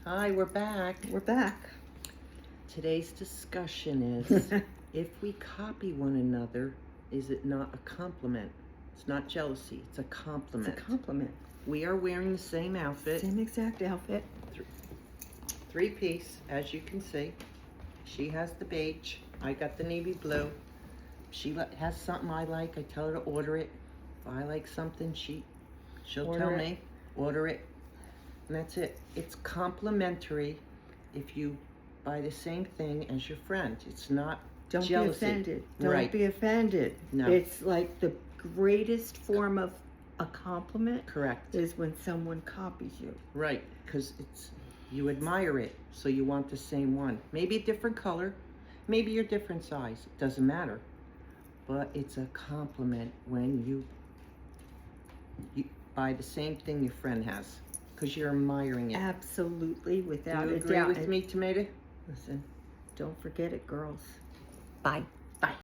Hi, we're back. We're back. Today's discussion is, if we copy one another, is it not a compliment? It's not jealousy, it's a compliment. It's a compliment. We are wearing the same outfit. Same exact outfit. Three-piece, as you can see. She has the beige, I got the navy blue. She has something I like, I tell her to order it. If I like something, she'll tell me, order it. And that's it. It's complimentary if you buy the same thing as your friend. It's not Don't jealousy. be offended. Don't Right. be offended. No. It's like the greatest form of a compliment Correct. is when someone copies you. Right, because you admire it, so you want the same one. Maybe a different color, maybe you're different size. It doesn't matter. But it's a compliment when you buy the same thing your friend has, because you're admiring it. Absolutely, without Do you a agree doubt. with me, Tomato? Listen, don't forget it, girls. Bye.